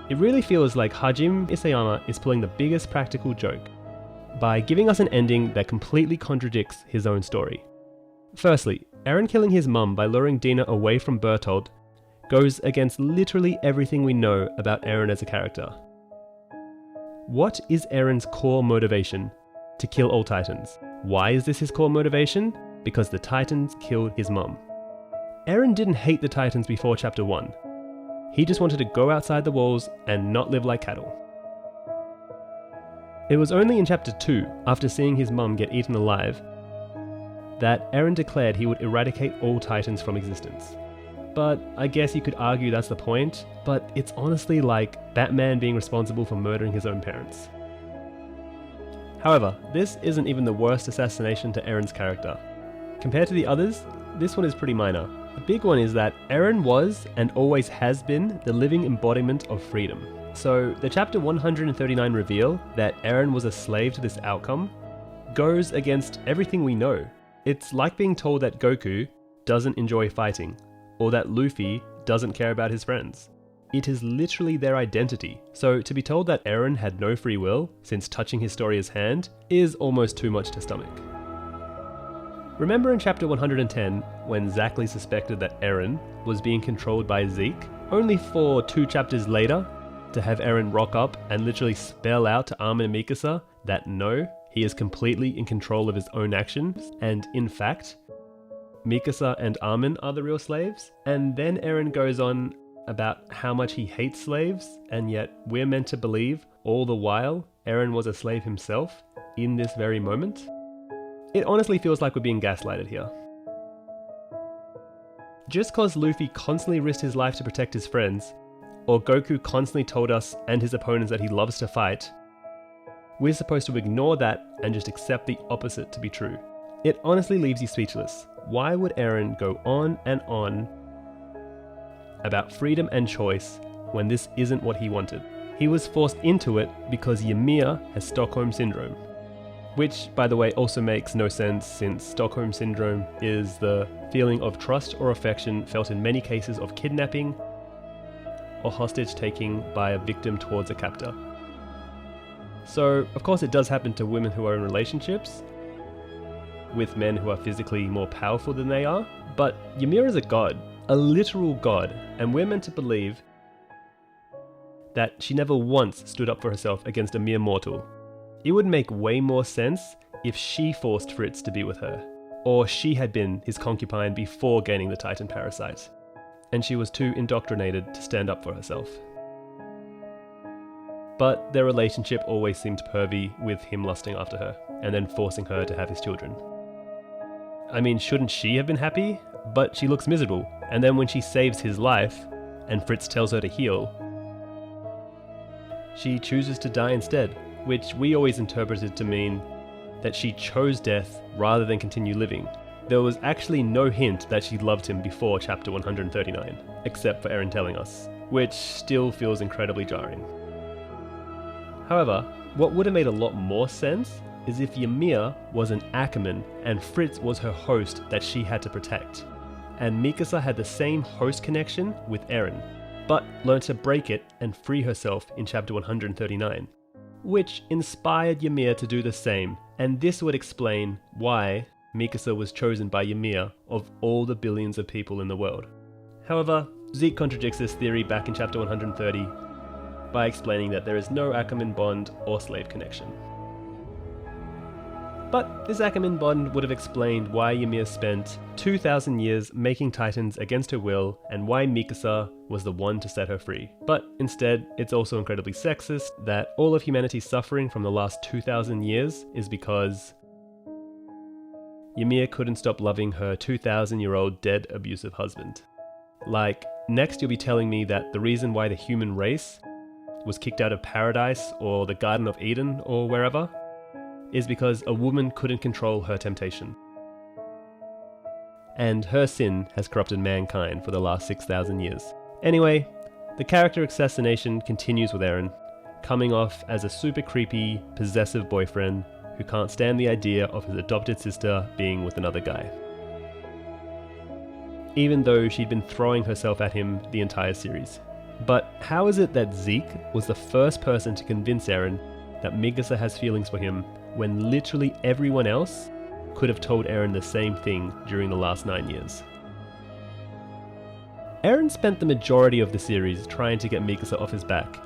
It really feels like Hajime Isayama is pulling the biggest practical joke by giving us an ending that completely contradicts his own story. Firstly, Eren killing his mum by luring Dina away from Bertolt goes against literally everything we know about Eren as a character. What is Eren's core motivation? To kill all Titans. Why is this his core motivation? Because the Titans killed his mum. Eren didn't hate the Titans before chapter 1. He just wanted to go outside the walls and not live like cattle. It was only in chapter 2, after seeing his mum get eaten alive, that Eren declared he would eradicate all Titans from existence. But I guess you could argue that's the point, but it's honestly like Batman being responsible for murdering his own parents. However, this isn't even the worst assassination to Eren's character. Compared to the others, this one is pretty minor. The big one is that Eren was, and always has been, the living embodiment of freedom. So the chapter 139 reveal that Eren was a slave to this outcome goes against everything we know. It's like being told that Goku doesn't enjoy fighting, or that Luffy doesn't care about his friends. It is literally their identity, so to be told that Eren had no free will since touching Historia's hand is almost too much to stomach. Remember in chapter 110 when Zackley suspected that Eren was being controlled by Zeke, only for 2 chapters later to have Eren rock up and literally spell out to Armin and Mikasa that no, he is completely in control of his own actions, and in fact, Mikasa and Armin are the real slaves? And then Eren goes on about how much he hates slaves, and yet we're meant to believe all the while Eren was a slave himself in this very moment? It honestly feels like we're being gaslighted here. Just cause Luffy constantly risked his life to protect his friends, or Goku constantly told us and his opponents that he loves to fight, we're supposed to ignore that and just accept the opposite to be true. It honestly leaves you speechless. Why would Eren go on and on about freedom and choice when this isn't what he wanted? He was forced into it because Ymir has Stockholm Syndrome. Which, by the way, also makes no sense since Stockholm Syndrome is the feeling of trust or affection felt in many cases of kidnapping or hostage taking by a victim towards a captor. So, of course it does happen to women who are in relationships with men who are physically more powerful than they are, but Ymir is a god, a literal god, and we're meant to believe that she never once stood up for herself against a mere mortal. It would make way more sense if she forced Fritz to be with her, or she had been his concubine before gaining the Titan parasite, and she was too indoctrinated to stand up for herself. But their relationship always seemed pervy, with him lusting after her, and then forcing her to have his children. I mean, shouldn't she have been happy? But she looks miserable, and then when she saves his life, and Fritz tells her to heal, she chooses to die instead, which we always interpreted to mean that she chose death rather than continue living. There was actually no hint that she loved him before chapter 139, except for Eren telling us, which still feels incredibly jarring. However, what would have made a lot more sense is if Ymir was an Ackerman and Fritz was her host that she had to protect, and Mikasa had the same host connection with Eren, but learned to break it and free herself in chapter 139, which inspired Ymir to do the same, and this would explain why Mikasa was chosen by Ymir of all the billions of people in the world. However, Zeke contradicts this theory back in chapter 130 by explaining that there is no Ackerman bond or slave connection. But this Ackerman bond would have explained why Ymir spent 2,000 years making Titans against her will, and why Mikasa was the one to set her free. But instead, it's also incredibly sexist that all of humanity's suffering from the last 2,000 years is because Ymir couldn't stop loving her 2,000-year-old dead abusive husband. Like, next you'll be telling me that the reason why the human race was kicked out of paradise or the Garden of Eden or wherever is because a woman couldn't control her temptation. And her sin has corrupted mankind for the last 6,000 years. Anyway, the character assassination continues with Eren, coming off as a super creepy, possessive boyfriend who can't stand the idea of his adopted sister being with another guy. Even though she'd been throwing herself at him the entire series. But how is it that Zeke was the first person to convince Eren that Mikasa has feelings for him when literally everyone else could have told Eren the same thing during the last 9 years? Eren spent the majority of the series trying to get Mikasa off his back,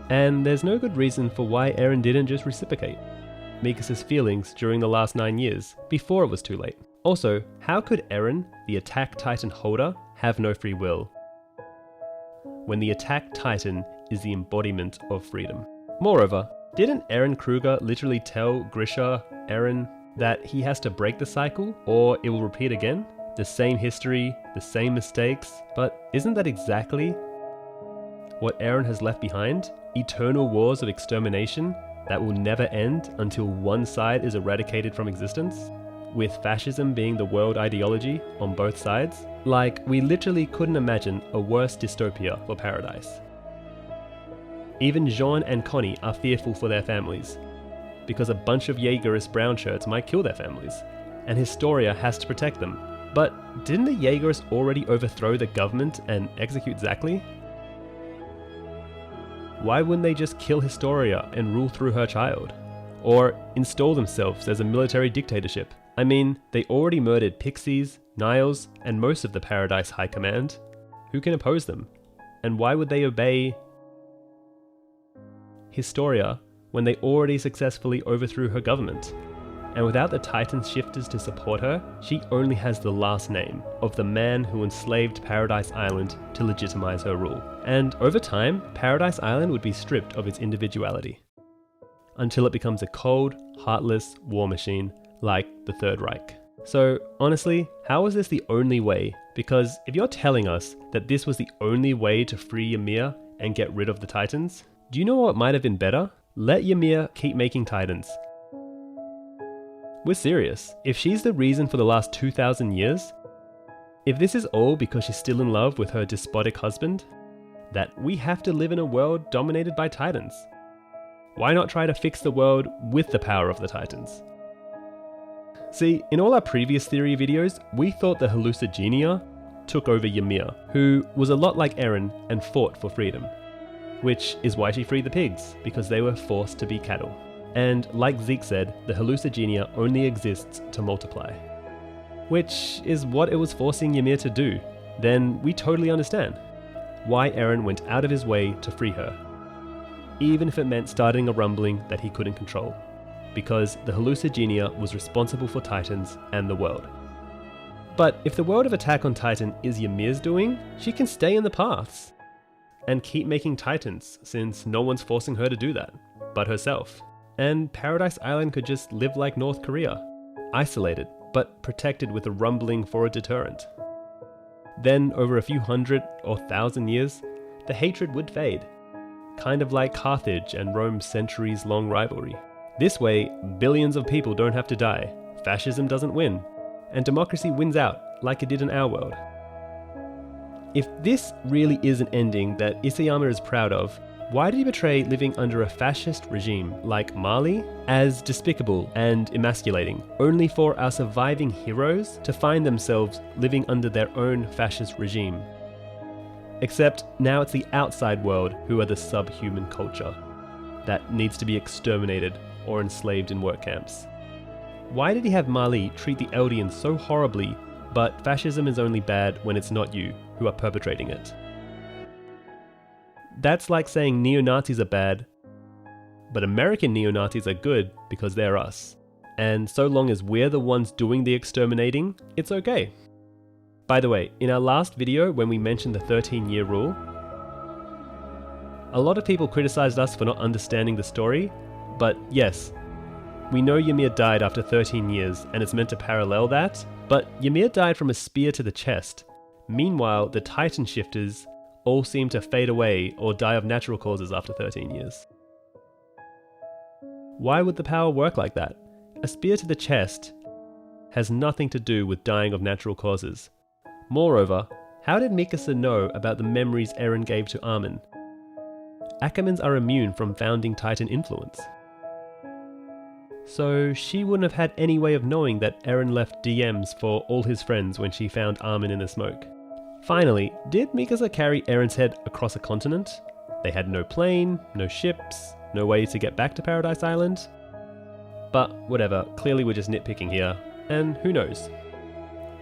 and there's no good reason for why Eren didn't just reciprocate Mikasa's feelings during the last 9 years before it was too late. Also, how could Eren, the Attack Titan holder, have no free will when the Attack Titan is the embodiment of freedom? Moreover, didn't Eren Kruger literally tell Grisha, Eren, that he has to break the cycle or it will repeat again? The same history, the same mistakes, but isn't that exactly what Eren has left behind? Eternal wars of extermination that will never end until one side is eradicated from existence? With fascism being the world ideology on both sides? Like, we literally couldn't imagine a worse dystopia for Paradise. Even Jean and Connie are fearful for their families, because a bunch of Yeagerist brown shirts might kill their families, and Historia has to protect them. But didn't the Yeagerists already overthrow the government and execute Zackley? Why wouldn't they just kill Historia and rule through her child? Or install themselves as a military dictatorship? I mean, they already murdered Pixies, Niles, and most of the Paradise High Command. Who can oppose them? And why would they obey Historia when they already successfully overthrew her government? And without the Titan shifters to support her, she only has the last name of the man who enslaved Paradise Island to legitimize her rule. And over time, Paradise Island would be stripped of its individuality, until it becomes a cold, heartless war machine like the Third Reich. So honestly, how is this the only way? Because if you're telling us that this was the only way to free Ymir and get rid of the Titans, do you know what might have been better? Let Ymir keep making Titans. We're serious. If she's the reason for the last 2,000 years, if this is all because she's still in love with her despotic husband, that we have to live in a world dominated by Titans. Why not try to fix the world with the power of the Titans? See, in all our previous theory videos, we thought the Hallucigenia took over Ymir, who was a lot like Eren and fought for freedom. Which is why she freed the pigs, because they were forced to be cattle. And like Zeke said, the Hallucigenia only exists to multiply. Which is what it was forcing Ymir to do. Then we totally understand why Eren went out of his way to free her, even if it meant starting a rumbling that he couldn't control, because the Hallucigenia was responsible for Titans and the world. But if the world of Attack on Titan is Ymir's doing, she can stay in the paths and keep making Titans, since no one's forcing her to do that, but herself. And Paradise Island could just live like North Korea, isolated, but protected with a rumbling for a deterrent. Then, over a few hundred or thousand years, the hatred would fade, kind of like Carthage and Rome's centuries-long rivalry. This way, billions of people don't have to die, fascism doesn't win, and democracy wins out, like it did in our world. If this really is an ending that Isayama is proud of, why did he portray living under a fascist regime like Mali as despicable and emasculating, only for our surviving heroes to find themselves living under their own fascist regime? Except now it's the outside world who are the subhuman culture that needs to be exterminated or enslaved in work camps. Why did he have Mali treat the Eldians so horribly, but fascism is only bad when it's not you who are perpetrating it? That's like saying neo-Nazis are bad, but American neo-Nazis are good because they're us. And so long as we're the ones doing the exterminating, it's okay. By the way, in our last video when we mentioned the 13-year rule, a lot of people criticized us for not understanding the story, but yes, we know Ymir died after 13 years and it's meant to parallel that, but Ymir died from a spear to the chest. Meanwhile, the Titan shifters all seem to fade away or die of natural causes after 13 years. Why would the power work like that? A spear to the chest has nothing to do with dying of natural causes. Moreover, how did Mikasa know about the memories Eren gave to Armin? Ackermans are immune from founding Titan influence. So she wouldn't have had any way of knowing that Eren left DMs for all his friends when she found Armin in the smoke. Finally, did Mikasa carry Eren's head across a continent? They had no plane, no ships, no way to get back to Paradise Island. But whatever, clearly we're just nitpicking here, and who knows?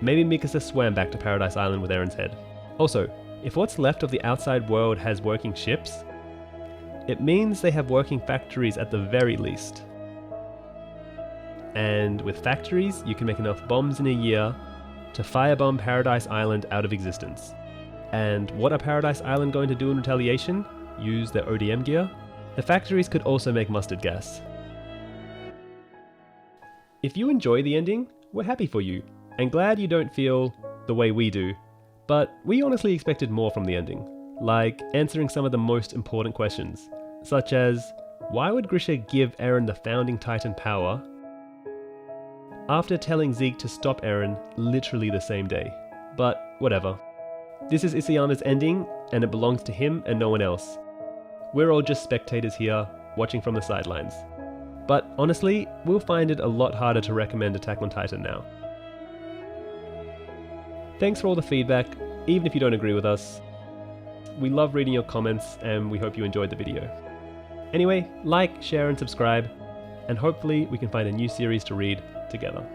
Maybe Mikasa swam back to Paradise Island with Eren's head. Also, if what's left of the outside world has working ships, it means they have working factories at the very least. And with factories, you can make enough bombs in a year to firebomb Paradise Island out of existence. And what are Paradise Island going to do in retaliation? Use their ODM gear? The factories could also make mustard gas. If you enjoy the ending, we're happy for you, and glad you don't feel the way we do, but we honestly expected more from the ending, like answering some of the most important questions, such as, why would Grisha give Eren the founding Titan power after telling Zeke to stop Eren literally the same day? But whatever. This is Isayama's ending, and it belongs to him and no one else. We're all just spectators here, watching from the sidelines. But honestly, we'll find it a lot harder to recommend Attack on Titan now. Thanks for all the feedback, even if you don't agree with us. We love reading your comments, and we hope you enjoyed the video. Anyway, like, share and subscribe, and hopefully we can find a new series to read together.